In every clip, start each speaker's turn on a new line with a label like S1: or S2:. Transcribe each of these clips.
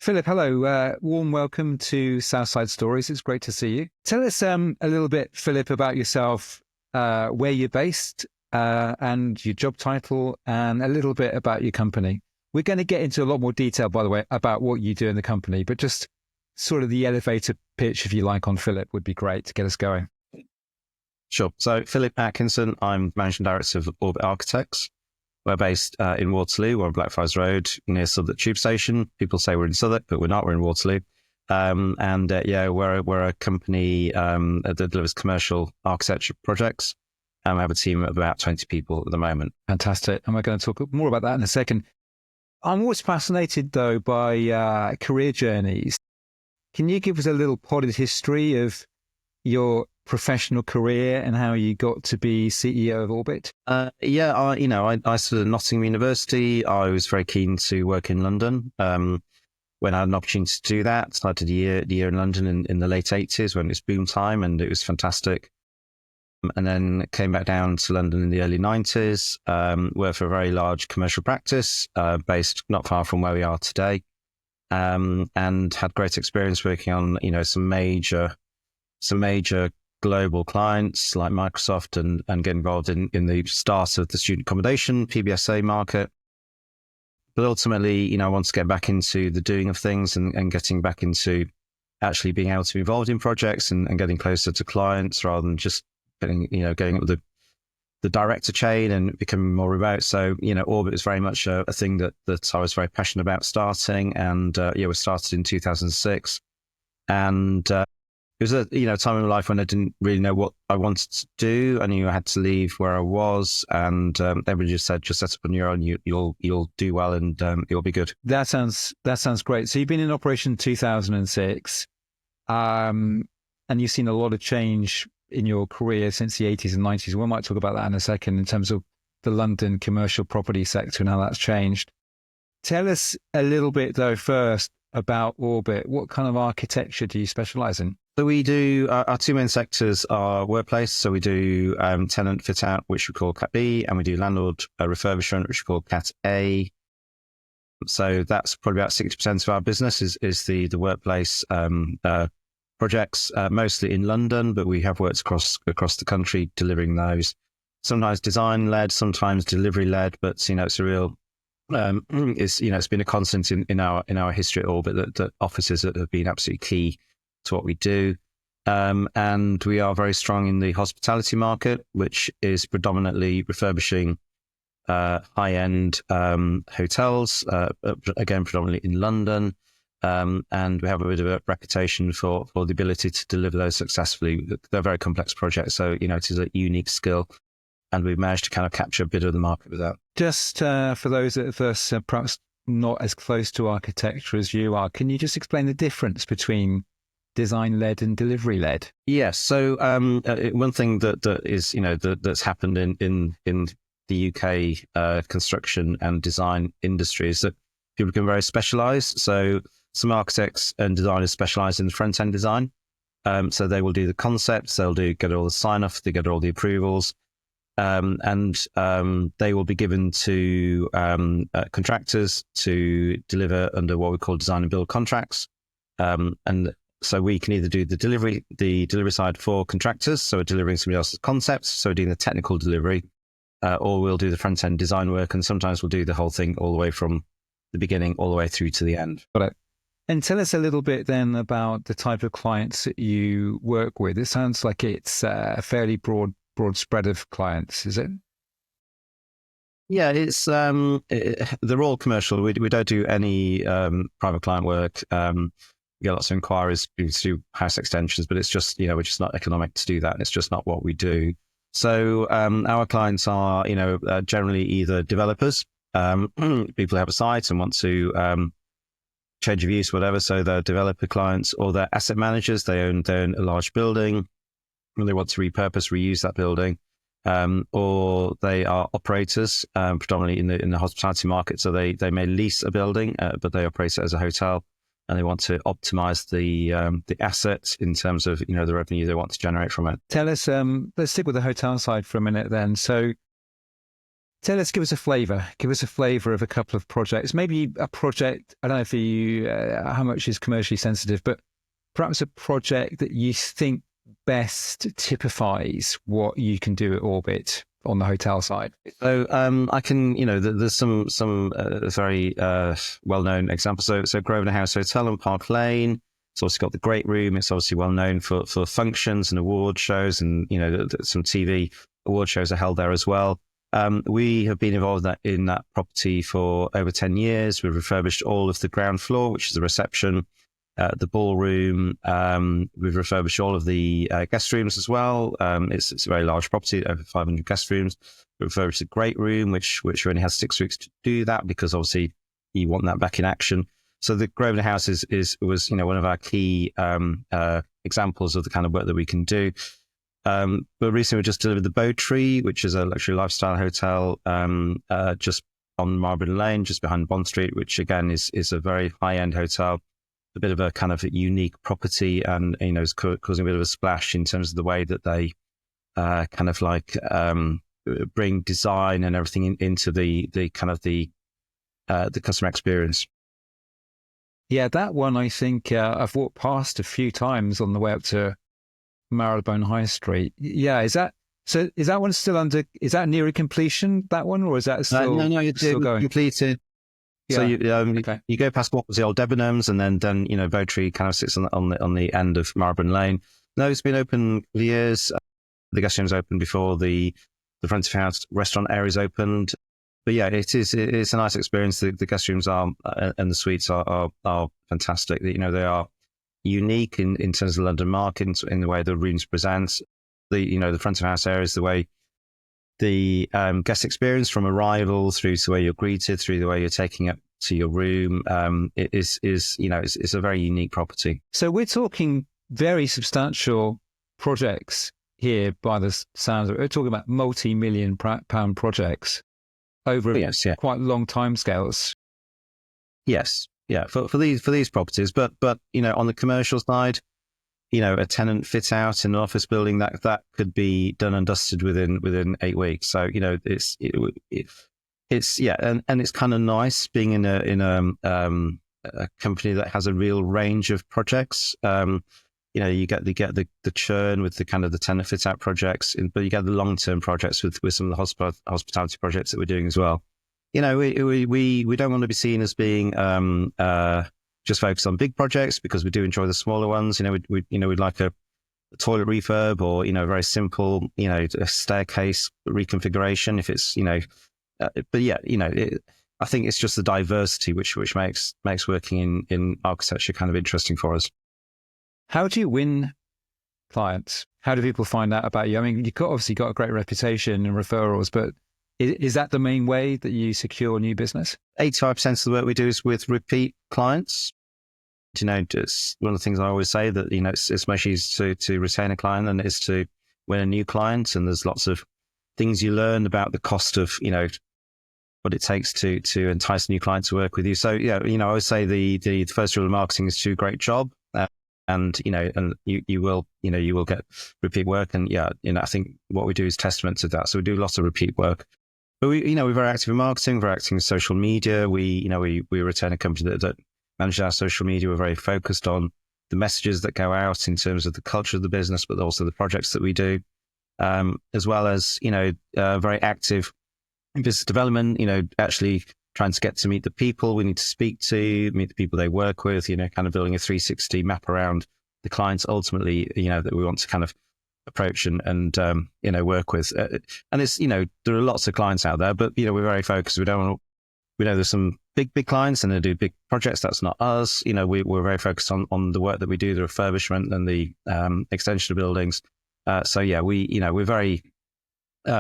S1: Philip, hello. Warm welcome to Southside Stories. It's great to see you. Tell us a little bit, Philip, about yourself, where you're based, and your job title, and a little bit about your company. We're going to get into a lot more detail, by the way, about what you do in the company, but just sort of the elevator pitch, if you like, on Philip would be great to get us going.
S2: Sure. So Philip Atkinson, I'm Managing Director of Orbit Architects. We're based in Waterloo. We're on Blackfriars Road near Southwark Tube Station. People say we're in Southwark, but we're not. We're in Waterloo. We're a company that delivers commercial architecture projects. And we have a team of about 20 people at the moment.
S1: Fantastic. And we're going to talk more about that in a second. I'm always fascinated, though, by career journeys. Can you give us a little potted history of your professional career and how you got to be CEO of Orbit?
S2: I studied at Nottingham University. I was very keen to work in London. When I had an opportunity to do that, started the year in London in the late 80s when it was boom time, and it was fantastic. And then came back down to London in the early 90s, worked for a very large commercial practice based not far from where we are today, and had great experience working on some major global clients like Microsoft and get involved in the start of the student accommodation, PBSA market. But ultimately, I want to get back into the doing of things and getting back into actually being able to be involved in projects and getting closer to clients rather than just going up the director chain and becoming more remote. So, Orbit was very much a thing that I was very passionate about starting. And we started in 2006. And it was a time in my life when I didn't really know what I wanted to do. I knew I had to leave where I was, and everybody just said, "Just set up on your own. You'll do well, and you'll be good."
S1: That sounds great. So you've been in operation 2006, and you've seen a lot of change in your career since the 80s and 90s. We might talk about that in a second in terms of the London commercial property sector and how that's changed. Tell us a little bit, though, first about Orbit. What kind of architecture do you specialize in?
S2: So we do, our two main sectors are workplace. So we do tenant fit out, which we call Cat B, and we do landlord refurbishment, which we call Cat A. So that's probably about 60% of our business is the workplace projects, mostly in London, but we have worked across the country delivering those. Sometimes design led, sometimes delivery led, but it's a real it's been a constant in our history at Orbit that offices have been absolutely key to what we do. And we are very strong in the hospitality market, which is predominantly refurbishing high-end hotels, again, predominantly in London. And we have a bit of a reputation for the ability to deliver those successfully. They're very complex projects, so it is a unique skill, and we've managed to kind of capture a bit of the market with that.
S1: Just for those that are perhaps not as close to architecture as you are, can you just explain the difference between design-led and delivery-led?
S2: Yes. So one thing that is that's happened in the UK construction and design industry is that people become very specialised. So some architects and designers specialise in front-end design. So they will do the concepts, they'll get all the sign-off, they get all the approvals, and they will be given to contractors to deliver under what we call design and build contracts. And so we can either do the delivery side for contractors, so we're delivering somebody else's concepts, so we're doing the technical delivery, or we'll do the front-end design work, and sometimes we'll do the whole thing all the way from the beginning all the way through to the end.
S1: Got it. And tell us a little bit then about the type of clients that you work with. It sounds like it's a fairly broad spread of clients, is it?
S2: Yeah, it's they're all commercial. We don't do any private client work. We get lots of inquiries to do house extensions, but it's just we're just not economic to do that, and it's just not what we do. So our clients are generally either developers, people who have a site and want to change of use, whatever. So they're developer clients, or they're asset managers. They own a large building and they want to repurpose, reuse that building, or they are operators, predominantly in the hospitality market. So they may lease a building, but they operate it as a hotel, and they want to optimize the assets in terms of the revenue they want to generate from it.
S1: Tell us, let's stick with the hotel side for a minute then. So Give us a flavour. Give us a flavour of a couple of projects. Maybe a project. I don't know if you how much is commercially sensitive, but perhaps a project that you think best typifies what you can do at Orbit on the hotel side.
S2: So I can, there's some very well known examples. So Grosvenor House Hotel on Park Lane. It's also got the Great Room. It's obviously well known for functions and award shows, and some TV award shows are held there as well. We have been involved in that property for over 10 years. We've refurbished all of the ground floor, which is the reception, the ballroom. We've refurbished all of the guest rooms as well. It's a very large property, over 500 guest rooms. We refurbished the Great Room, which only has 6 weeks to do that, because obviously you want that back in action. So the Grosvenor House was one of our key examples of the kind of work that we can do. But recently we just delivered the Bow Tree, which is a luxury lifestyle hotel just on Marlborough Lane, just behind Bond Street, which again is a very high-end hotel, a bit of a kind of a unique property, and is causing a bit of a splash in terms of the way that they kind of like bring design and everything into the kind of the customer experience.
S1: Yeah, that one I think I've walked past a few times on the way up to Marylebone High Street. Yeah, is that one still under? Is that nearing completion? That one, or is that still?
S2: No, it's
S1: still going?
S2: Completed.
S1: Yeah.
S2: So
S1: Okay.
S2: you go past what was the old Debenhams, and then Bow Tree kind of sits on the end of Marylebone Lane. No, it's been open for years. The guest room's opened before the front of house restaurant area's opened. But yeah, it's a nice experience. The guest rooms are and the suites are fantastic. They are unique in terms of the London market, in the way the rooms present. The front of house areas, the way the guest experience from arrival through to the way you're greeted, through the way you're taking up to your room, it's a very unique property.
S1: So we're talking very substantial projects here by the sounds of it. We're talking about multi-million pound projects over quite long time scales.
S2: Yes, yeah, for these properties, but on the commercial side, a tenant fit out in an office building that could be done and dusted within 8 weeks. So it's and it's kind of nice being in a company that has a real range of projects. You get the churn with the kind of the tenant fit out projects, but you get the long term projects with some of the hospitality projects that we're doing as well. We don't want to be seen as being just focused on big projects, because we do enjoy the smaller ones. We'd like a toilet refurb, or a very simple a staircase reconfiguration if it's but yeah, I think it's just the diversity which makes working in architecture kind of interesting for us.
S1: How do you win clients? How do people find out about you? I mean, you've obviously got a great reputation and referrals, but is that the main way that you secure new business?
S2: 85% of the work we do is with repeat clients. Just one of the things I always say, that it's much easier to retain a client than it is to win a new client. And there's lots of things you learn about the cost of what it takes to entice a new client to work with you. So yeah, I always say the first rule of marketing is to do a great job. And you will get repeat work, and I think what we do is testament to that. So we do lots of repeat work, but we're very active in marketing, we're active in social media. We retain a company that manages our social media. We're very focused on the messages that go out in terms of the culture of the business, but also the projects that we do, as well as very active in business development. Actually trying to get to meet the people we need to speak to, meet the people they work with, kind of building a 360 map around the clients ultimately, that we want to kind of approach and work with. And it's, there are lots of clients out there, but, we're very focused. We know there's some big clients and they do big projects. That's not us. We're very focused on the work that we do, the refurbishment and the extension of buildings. So yeah, we're very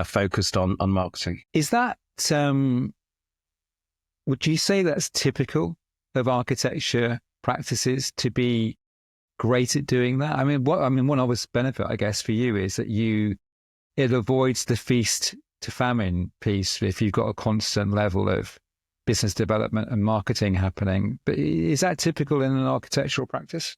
S2: focused on marketing.
S1: Is that, would you say that's typical of architecture practices to be great at doing that? One obvious benefit, I guess, for you is that it avoids the feast to famine piece if you've got a constant level of business development and marketing happening. But is that typical in an architectural practice?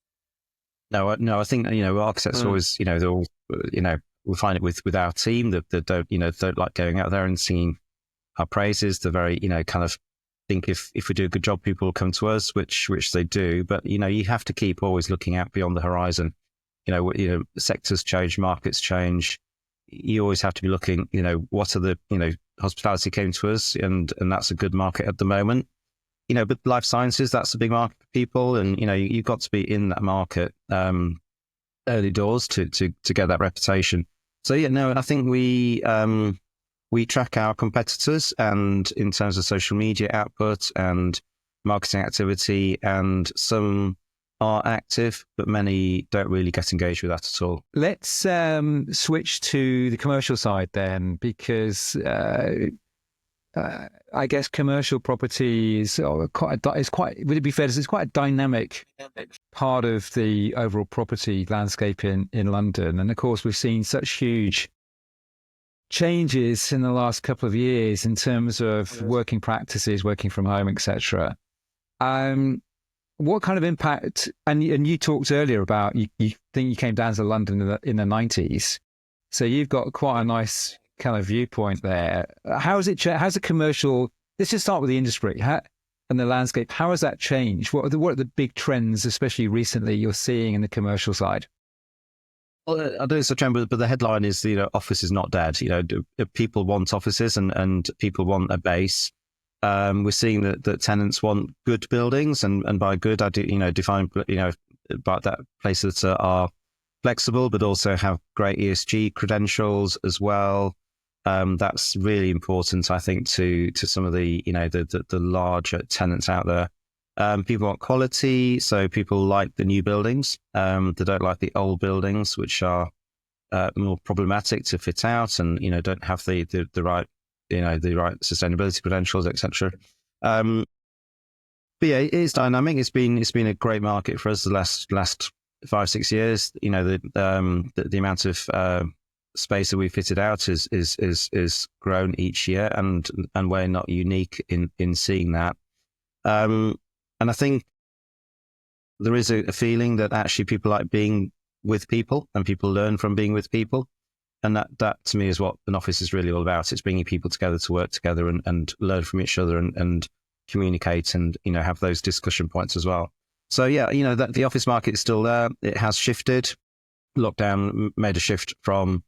S2: No, I think architects always, they're all, we find it with our team that don't like going out there and seeing our praises. They're very, kind of think if we do a good job, people will come to us, which they do. But, you have to keep always looking out beyond the horizon. Sectors change, markets change. You always have to be looking, what are the, hospitality came to us and that's a good market at the moment. But life sciences, that's a big market for people. And, you've got to be in that market early doors to get that reputation. So, I think we track our competitors and in terms of social media output and marketing activity, and some are active, but many don't really get engaged with that at all.
S1: Let's switch to the commercial side then, because I guess commercial property is would it be fair to say it's quite a dynamic part of the overall property landscape in London. And of course, we've seen such huge changes in the last couple of years in terms of working practices, working from home, etc. What kind of impact? And you talked earlier about you think you came down to London in the 90s, so you've got quite a nice kind of viewpoint there. How's the commercial? Let's just start with the industry and the landscape. How has that changed? What are the big trends, especially recently, you're seeing in the commercial side?
S2: Well, I don't know it's a trend, but the headline is, office is not dead. People want offices and people want a base. We're seeing that tenants want good buildings, and by good, I do, define, by that places that are flexible, but also have great ESG credentials as well. That's really important, I think, to some of the, the larger tenants out there. People want quality, so people like the new buildings. They don't like the old buildings, which are more problematic to fit out and, don't have the right, the right sustainability credentials, etc. But yeah, it is dynamic. It's been a great market for us the last 5-6 years. The amount of space that we fitted out is grown each year, and we're not unique in seeing that. And I think there is a feeling that actually people like being with people, and people learn from being with people. And that to me is what an office is really all about. It's bringing people together to work together and learn from each other and communicate and, have those discussion points as well. So yeah, that the office market is still there. It has shifted. Lockdown made a shift from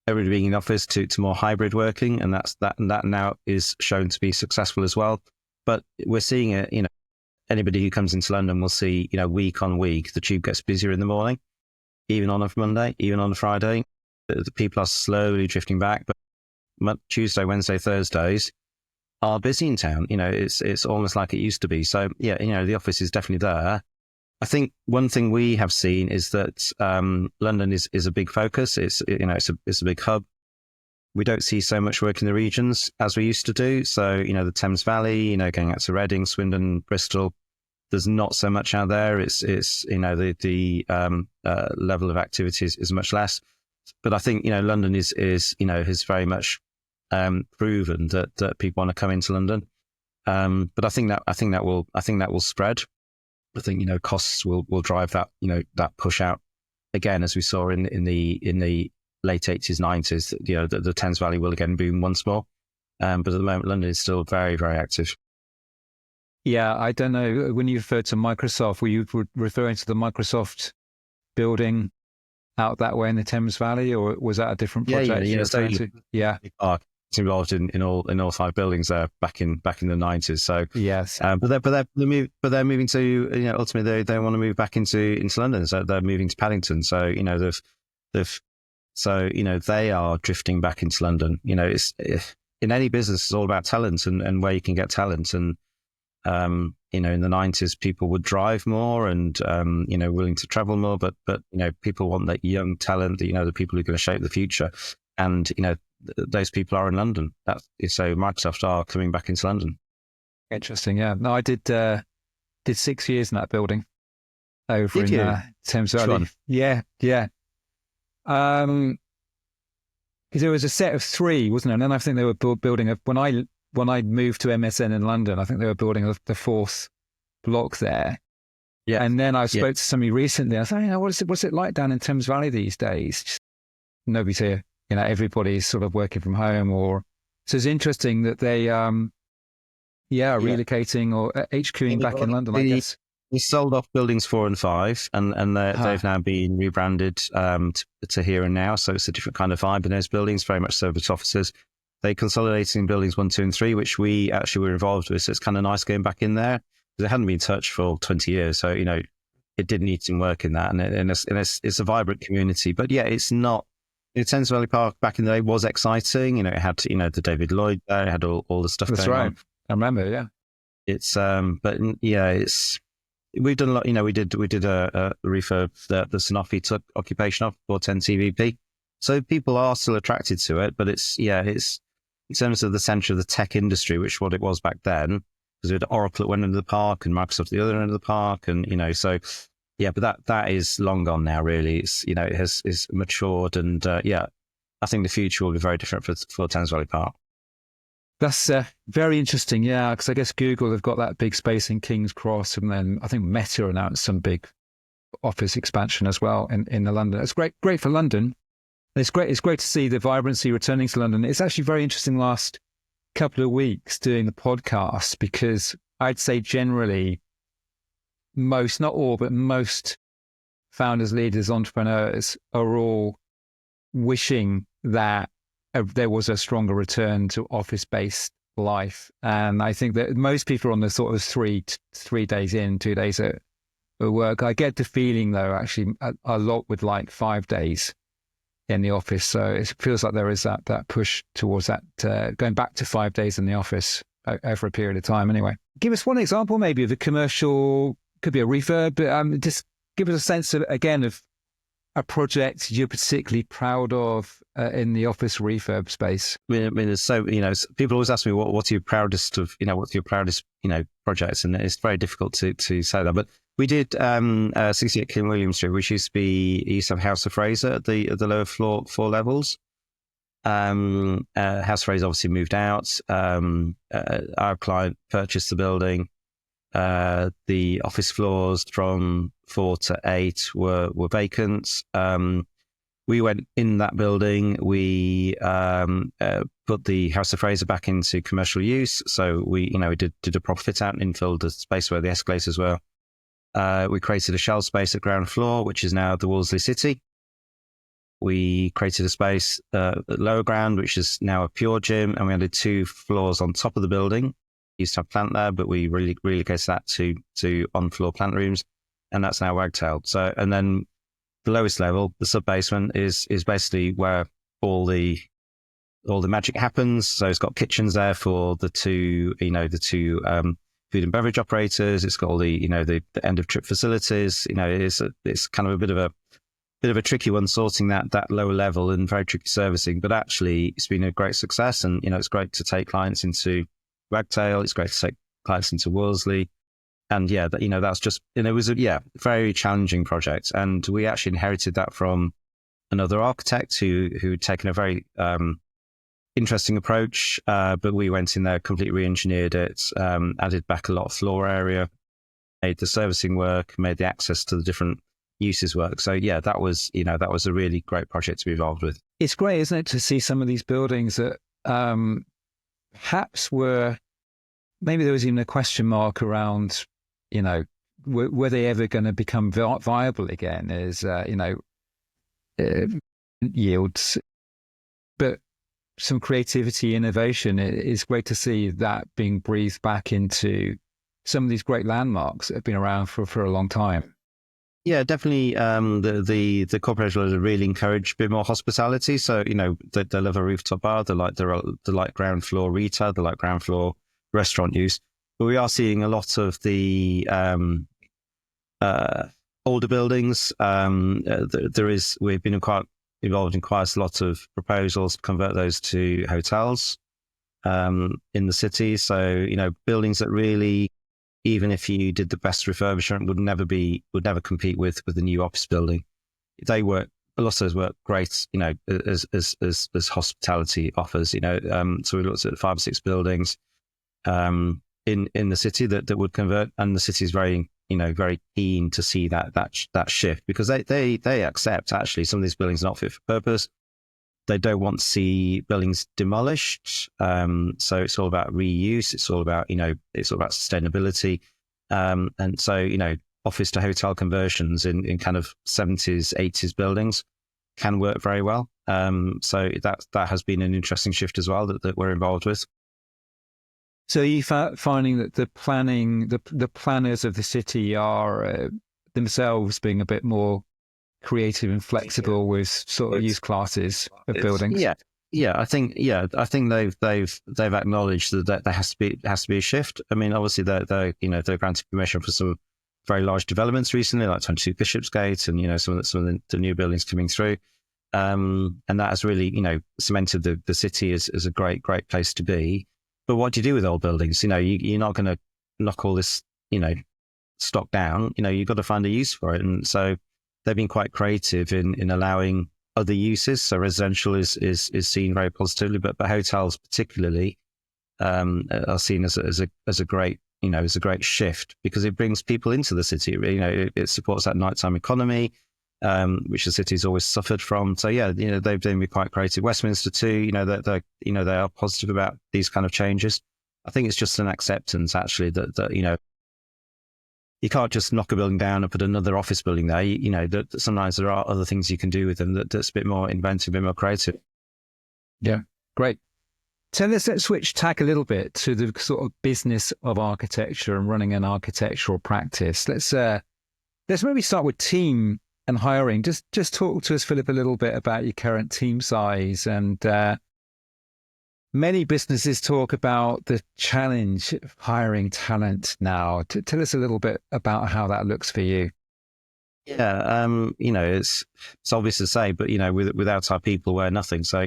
S2: everybody being in office to more hybrid working, and that now is shown to be successful as well. But we're seeing it, anybody who comes into London will see, week on week, the tube gets busier in the morning, even on a Monday, even on a Friday. The people are slowly drifting back, but Tuesday, Wednesday, Thursdays are busy in town. It's almost like it used to be. So yeah, the office is definitely there. I think one thing we have seen is that London is a big focus. It's a big hub. We don't see so much work in the regions as we used to do. So, the Thames Valley, going out to Reading, Swindon, Bristol, there's not so much out there. It's the level of activity is much less. But I think, London has very much proven that people want to come into London. But I think that will spread. I think, costs will drive that, that push out again, as we saw in the late 80s, 90s, the Thames Valley will again boom once more. But at the moment, London is still very, very active.
S1: Yeah, I don't know. When you referred to Microsoft, were you referring to the Microsoft building out that way in the Thames Valley, or was that a different project?
S2: Yeah. It's involved in all 5 buildings there back in the 90s. So
S1: yes,
S2: but they're moving to, ultimately they want to move back into London. So they're moving to Paddington. So they are drifting back into London. It's in any business, it's all about talent and where you can get talent. And in the 90s, people would drive more and willing to travel more. But people want that young talent, the people who are going to shape the future. And those people are in London. So Microsoft are coming back into London.
S1: Interesting. Yeah. No, I did 6 years in that building over in Thames Valley. Yeah. Because there was a set of 3, wasn't there? And then I think they were building when I moved to MSN in London, I think they were building the 4th block there. Yeah. And then I spoke to somebody recently. I was like, what's it like down in Thames Valley these days? Nobody's here. everybody's sort of working from home, or so it's interesting that they
S2: Yeah.
S1: relocating or HQing back in London, I
S2: The,
S1: guess.
S2: we sold off buildings 4 and 5, and they've now been rebranded to Here and Now. So it's a different kind of vibe in those buildings, very much service offices. They consolidated in buildings 1, 2, and 3, which we actually were involved with. So it's kind of nice going back in there because it hadn't been touched for 20 years. So, it did need some work in that. And it's a vibrant community. But yeah, it's not. Thames Valley Park back in the day was exciting. It had, the David Lloyd there, it had all the stuff
S1: That's
S2: going
S1: right.
S2: on.
S1: I remember, yeah.
S2: It's but yeah, we've done a lot. We did a refurb the Sanofi occupation of 410 TVP, so people are still attracted to it. But it's in terms of the centre of the tech industry, which what it was back then, because we had Oracle at one end of the park and Microsoft at the other end of the park, and so yeah. But that is long gone now. Really, it's it is matured, and yeah, I think the future will be very different for Thames Valley Park.
S1: That's very interesting, yeah, because I guess Google have got that big space in King's Cross, and then I think Meta announced some big office expansion as well in the London. It's great for London. It's great to see the vibrancy returning to London. It's actually very interesting last couple of weeks doing the podcast, because I'd say generally most, not all, but most founders, leaders, entrepreneurs are all wishing that there was a stronger return to office-based life. And I think that most people are on the sort of 3 days in, 2 days at work. I get the feeling, though, actually a lot would like 5 days in the office. So it feels like there is that push towards that, going back to 5 days in the office over a period of time anyway. Give us one example maybe of a commercial, could be a refurb, but just give us a sense of, again, of a project you're particularly proud of in the office refurb space.
S2: I mean, there's so people always ask me what's your proudest of what's your proudest projects, and it's very difficult to say that. But we did 68 King William Street, which used to have House of Fraser at the lower floor levels. House of Fraser obviously moved out. Our client purchased the building. The office floors from 4 to 8 were vacant. We went in that building. We put the House of Fraser back into commercial use. So we did a proper fit out and infilled the space where the escalators were. We created a shell space at ground floor, which is now the Wolseley City. We created a space at lower ground, which is now a pure gym, and we added 2 floors on top of the building. Used to have plant there, but we relocated that to on-floor plant rooms, and that's now Wagtail. So, and then the lowest level, the sub-basement, is basically where all the magic happens. So it's got kitchens there for the two food and beverage operators. It's got all the the end of trip facilities. It's kind of a bit of a tricky one, sorting that lower level, and very tricky servicing. But actually, it's been a great success, and it's great to take clients into Wagtail. It's great to take clients into Wolseley, and yeah, that's just it was a very challenging project, and we actually inherited that from another architect who'd taken a very interesting approach, but we went in there, completely re-engineered it, added back a lot of floor area, made the servicing work, made the access to the different uses work. So yeah, that was a really great project to be involved with.
S1: It's great, isn't it, to see some of these buildings that perhaps maybe there was even a question mark around, were they ever going to become viable again as, yields. But some creativity, innovation, it's great to see that being breathed back into some of these great landmarks that have been around for a long time.
S2: Yeah, definitely. The corporation really encourage a bit more hospitality. So they love a rooftop bar. They like ground floor retail. They like ground floor restaurant use. But we are seeing a lot of the older buildings. We've been involved in quite a lot of proposals to convert those to hotels in the city. So buildings that really, even if you did the best refurbishment, would never compete with the new office building. A lot of those work great, as hospitality offers. So we looked at 5 or 6 buildings in the city that would convert, and the city is very keen to see that shift, because they accept actually some of these buildings are not fit for purpose. They don't want to see buildings demolished. So it's all about reuse. It's all about, it's all about sustainability. And so, office to hotel conversions in kind of 70s, 80s buildings can work very well. So that has been an interesting shift as well that we're involved with.
S1: So you finding that the planners of the city are themselves being a bit more creative and flexible with sort of use classes of buildings.
S2: I think they've acknowledged that there has to be a shift. I mean, obviously they're granted permission for some very large developments recently, like 22 Bishopsgate, and some of the new buildings coming through, and that has really cemented the city as a great place to be. But what do you do with old buildings? You're not going to knock all this stock down. You've got to find a use for it, and so they've been quite creative in allowing other uses. So residential is seen very positively, but hotels particularly are seen as a great shift because it brings people into the city. It supports that nighttime economy, which the city's always suffered from. So they've been quite creative. Westminster too. They are positive about these kind of changes. I think it's just an acceptance actually that you can't just knock a building down and put another office building there. That sometimes there are other things you can do with them that's a bit more inventive, a bit more creative.
S1: Yeah, great. So let's switch tack a little bit to the sort of business of architecture and running an architectural practice. Let's maybe start with team and hiring. Just talk to us, Philip, a little bit about your current team size. And many businesses talk about the challenge of hiring talent now. Tell us a little bit about how that looks for you.
S2: Yeah, it's obvious to say, but without our people, we're nothing. So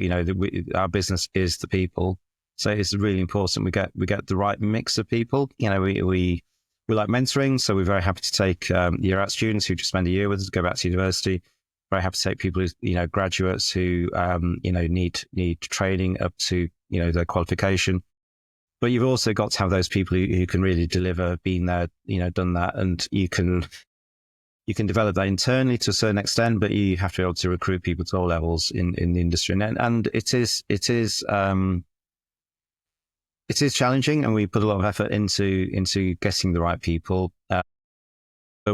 S2: our business is the people. So it's really important we get the right mix of people. We like mentoring, so we're very happy to take year out students who just spend a year with us, go back to university. Very happy to take people who graduates who need training up to their qualification. But you've also got to have those people who can really deliver, been there, done that, and you can develop that internally to a certain extent, but you have to be able to recruit people to all levels in the industry. And it is challenging, and we put a lot of effort into getting the right people. But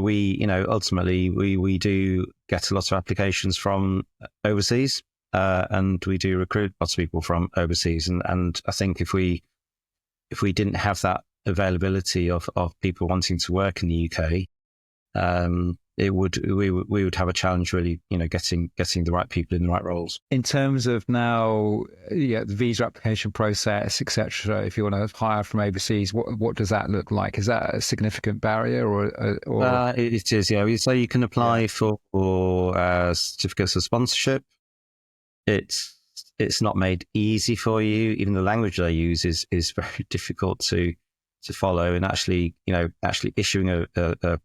S2: we, ultimately we do get a lot of applications from overseas, and we do recruit lots of people from overseas. And I think if we didn't have that availability of people wanting to work in the UK, we would have a challenge really, getting the right people in the right roles.
S1: In terms of now, the visa application process, etc. If you want to hire from overseas, what does that look like? Is that a significant barrier, or?
S2: It is, yeah. So you can apply for certificates of sponsorship. It's not made easy for you. Even the language they use is very difficult to follow, and actually issuing a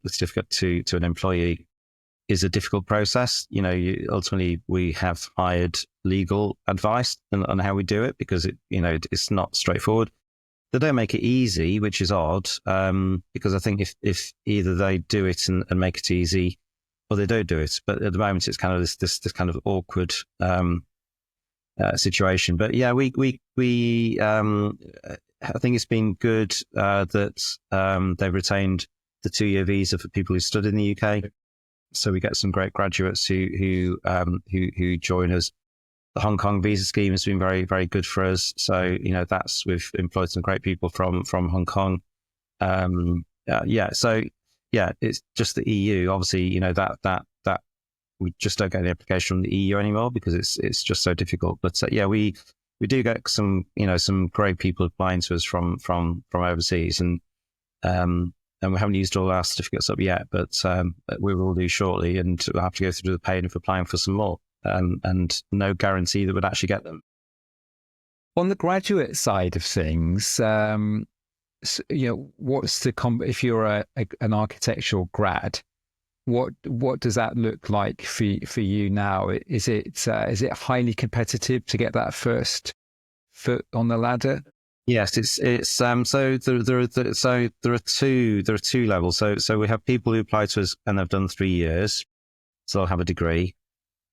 S2: certificate to an employee is a difficult process. Ultimately we have hired legal advice on how we do it because it's not straightforward. They don't make it easy, which is odd, because I think if either they do it and make it easy, or they don't do it. But at the moment, it's kind of this kind of awkward situation. But yeah, I think it's been good that they've retained the 2-year visa for people who study in the UK. So we get some great graduates who join us. The Hong Kong visa scheme has been very, very good for us. So we've employed some great people from Hong Kong. It's just the EU. Obviously, that we just don't get the application from the EU anymore because it's just so difficult. But we do get some great people applying to us from overseas, and we haven't used all our certificates up yet, but we will do shortly, and we'll have to go through the pain of applying for some more, and no guarantee that we'd actually get them.
S1: On the graduate side of things, what's if you're an architectural grad, what does that look like for you now? Is it highly competitive to get that first foot on the ladder?
S2: Yes, it's so there are two levels. So we have people who apply to us and they've done 3 years, so they'll have a degree.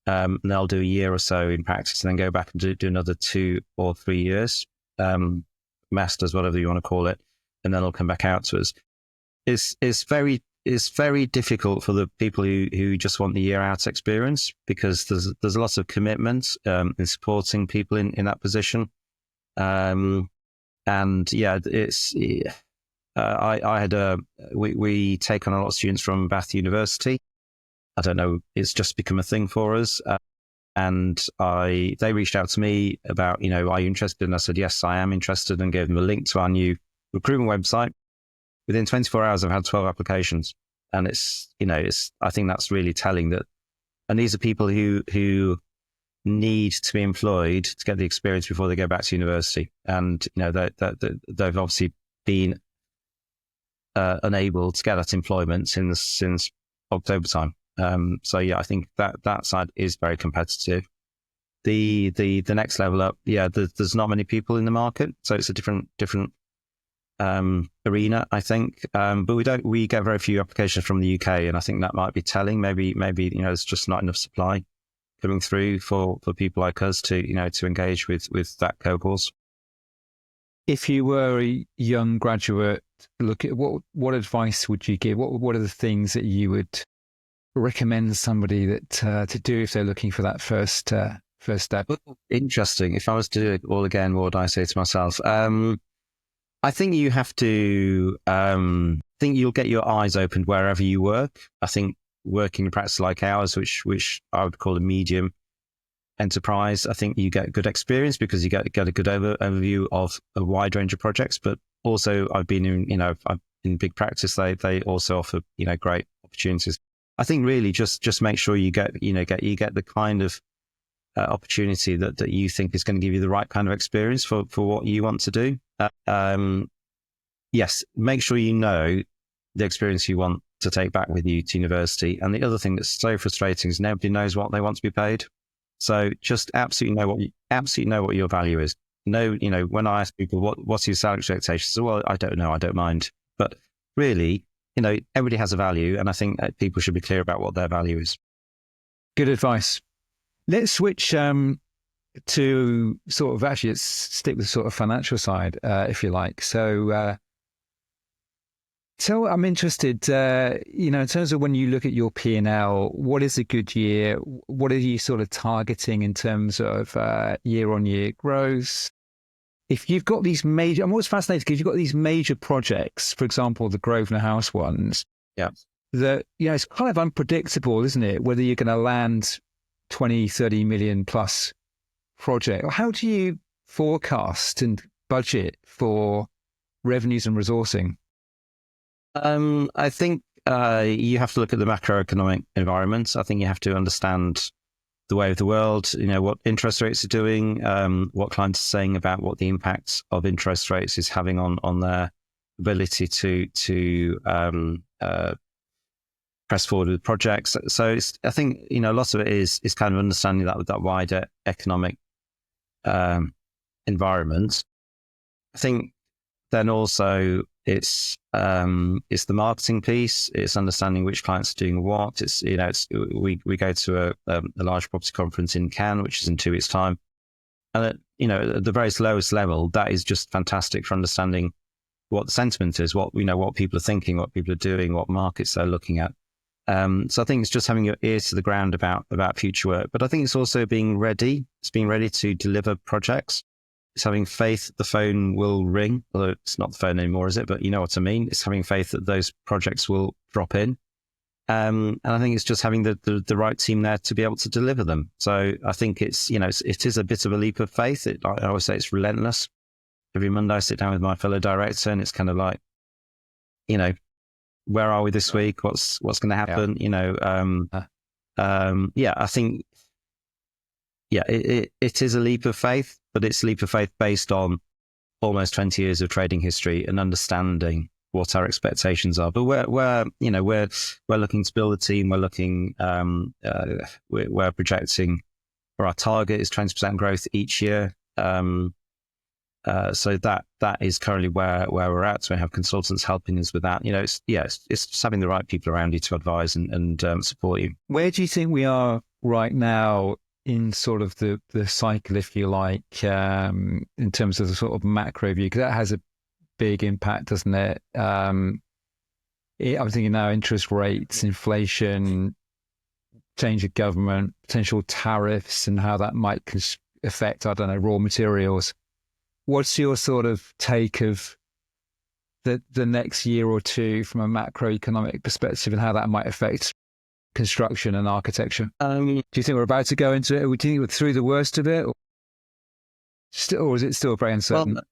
S2: and they'll do a year or so in practice and then go back and do another 2 or 3 years, masters, whatever you want to call it, and then they'll come back out to us. It's very difficult for the people who just want the year out experience, because there's a lot of commitment in supporting people in that position. And yeah, we take on a lot of students from Bath University. I don't know, it's just become a thing for us. And they reached out to me about, are you interested? And I said, yes, I am interested, and gave them a link to our new recruitment website. Within 24 hours, I've had 12 applications. And I think that's really telling and these are people who need to be employed to get the experience before they go back to university. And, they've obviously been unable to get that employment since October time. So yeah, I think that side is very competitive. The next level up, there's not many people in the market, so it's a different arena, I think. But we get very few applications from the UK, and I think that might be telling. Maybe there's just not enough supply coming through for people like us to engage with that cohort.
S1: If you were a young graduate, look at what advice would you give? What are the things that you would recommend somebody that to do if they're looking for that first step?
S2: Interesting. If I was to do it all again, what would I say to myself? I think you have to think you'll get your eyes opened wherever you work. I think working in practice like ours, which I would call a medium enterprise, I think you get good experience because you get a good overview of a wide range of projects. But also, I've been in big practice. They also offer great opportunities. I think really just make sure you get the kind of opportunity that you think is going to give you the right kind of experience for what you want to do. Yes, make sure you know the experience you want to take back with you to university. And the other thing that's so frustrating is nobody knows what they want to be paid. So just absolutely know what your value is. When I ask people what's your salary expectations, so, well, I don't know, I don't mind. But really, everybody has a value, and I think that people should be clear about what their value is.
S1: Good advice. Let's switch to sort of let's stick with sort of financial side, if you like. So I'm interested, in terms of when you look at your P&L, what is a good year? What are you sort of targeting in terms of year-on-year growth? If you've got these major, I'm always fascinated because you've got these major projects, for example, the Grosvenor House ones.
S2: Yeah.
S1: That, it's kind of unpredictable, isn't it? Whether you're going to land 20, 30 million plus project. How do you forecast and budget for revenues and resourcing?
S2: I think you have to look at the macroeconomic environment. I think you have to understand the way of the world, what interest rates are doing, what clients are saying about what the impact of interest rates is having on their ability to press forward with projects. So I think, a lot of it is kind of understanding that wider economic environment. I think then also it's the marketing piece. It's understanding which clients are doing what. We go to a large property conference in Cannes, which is in 2 weeks' time, and at the very lowest level, that is just fantastic for understanding what the sentiment is, what people are thinking, what people are doing, what markets they're looking at. So I think it's just having your ears to the ground about future work. But I think it's also being ready. It's being ready to deliver projects. It's having faith the phone will ring, although it's not the phone anymore, is it? But you know what I mean. It's having faith that those projects will drop in. And I think it's just having the right team there to be able to deliver them. So I think it is a bit of a leap of faith. I always say it's relentless. Every Monday I sit down with my fellow director and it's kind of like, where are we this week? What's going to happen? Yeah. I think, it is a leap of faith, but it's a leap of faith based on almost 20 years of trading history and understanding what our expectations are. But we're looking to build a team. We're looking, we're projecting, or our target is 20% growth each year. So that is currently where we're at. So we have consultants helping us with that. It's just having the right people around you to advise and support you.
S1: Where do you think we are right now in sort of the cycle, if you like, in terms of the sort of macro view? Because that has a big impact, doesn't it? I'm thinking now interest rates, inflation, change of government, potential tariffs, and how that might affect, I don't know, raw materials. What's your sort of take of the next year or two from a macroeconomic perspective and how that might affect construction and architecture? Do you think we're about to go into it? Do you think we're through the worst of it? Or is it still very uncertain?
S2: Well,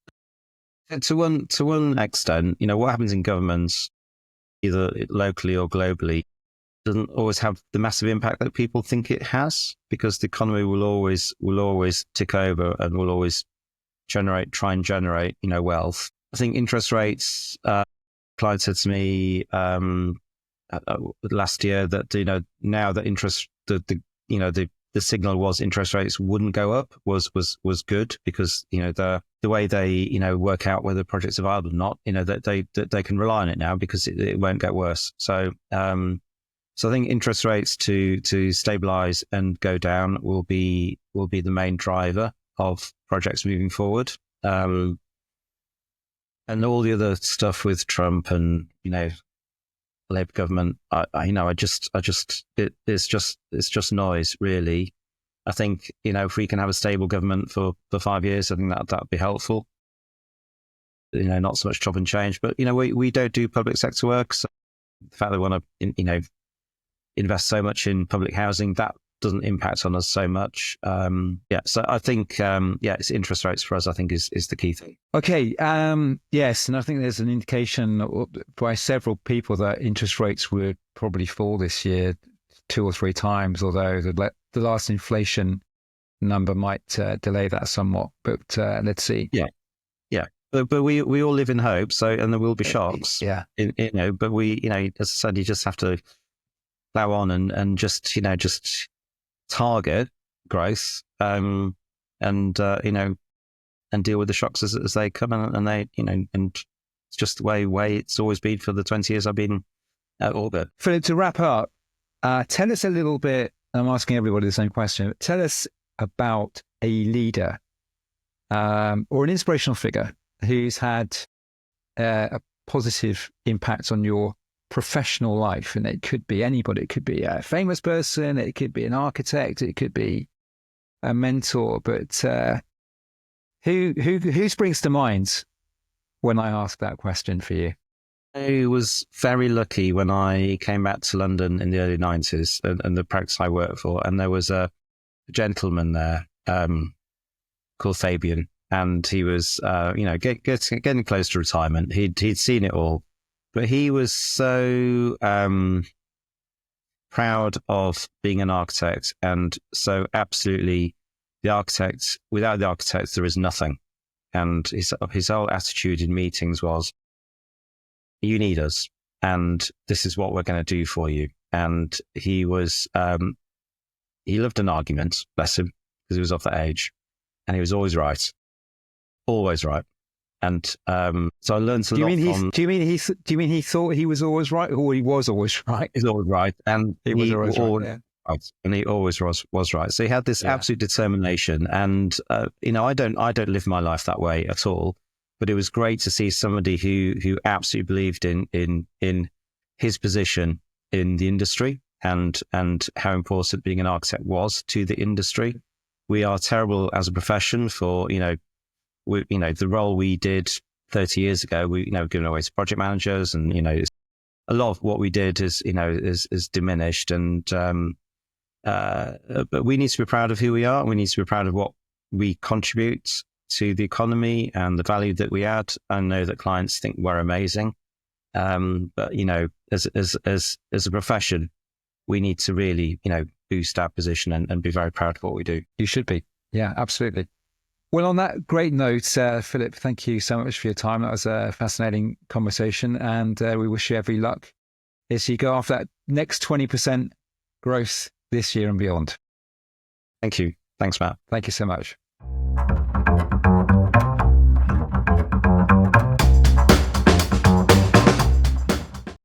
S2: to one extent, what happens in governments, either locally or globally, doesn't always have the massive impact that people think it has, because the economy will always tick over and will always try and generate, wealth. I think interest rates, Clyde said to me last year that, now that the signal was interest rates wouldn't go up was good, because, the way they, work out whether projects are viable or not, that they can rely on it now, because it won't get worse. So I think interest rates to stabilize and go down will be the main driver of projects moving forward. And all the other stuff with Trump and, Labour government, it's just noise, really. I think, if we can have a stable government for 5 years, I think that'd be helpful. Not so much chop and change, but, we don't do public sector work. So the fact that we want to, invest so much in public housing, that doesn't impact on us so much. So I think, it's interest rates for us, I think is the key thing.
S1: Okay. Yes. And I think there's an indication by several people that interest rates would probably fall this year 2 or 3 times, although the last inflation number might delay that somewhat, but let's see.
S2: Yeah. But we all live in hope. So, and there will be shocks.
S1: Yeah.
S2: But we, as I said, you just have to plow on and just target growth, and deal with the shocks as they come, and they, and it's just the way it's always been for the 20 years I've been at Orbit.
S1: Philip, to wrap up, tell us a little bit, I'm asking everybody the same question, but tell us about a leader or an inspirational figure who's had a positive impact on your professional life. And it could be anybody. It could be a famous person, it could be an architect, it could be a mentor, but who springs to mind when I ask that question for you?
S2: I was very lucky when I came back to London in the early 90s and the practice I worked for, and there was a gentleman there called Fabian, and he was getting close to retirement. He'd seen it all, but he was so proud of being an architect, and so absolutely the architect, without the architect there is nothing. And his whole attitude in meetings was, you need us, and this is what we're going to do for you. And he was, he loved an argument, bless him, because he was of that age, and he was always right. And so I learned a lot from...
S1: Do you mean he thought he was always right, or he was always right?
S2: He's always right, and
S1: he was always right. Yeah.
S2: Right, and he always was right. So he had this absolute determination, and I don't live my life that way at all. But it was great to see somebody who absolutely believed in his position in the industry and how important being an architect was to the industry. We are terrible as a profession for the role we did 30 years ago. We given away to project managers, and a lot of what we did is diminished. And but we need to be proud of who we are. We need to be proud of what we contribute to the economy and the value that we add. I know that clients think we're amazing, but as a profession, we need to really boost our position and be very proud of what we do.
S1: You should be. Yeah, absolutely. Well, on that great note, Philip, thank you so much for your time. That was a fascinating conversation, and we wish you every luck as you go after that next 20% growth this year and beyond.
S2: Thank you. Thanks, Matt.
S1: Thank you so much.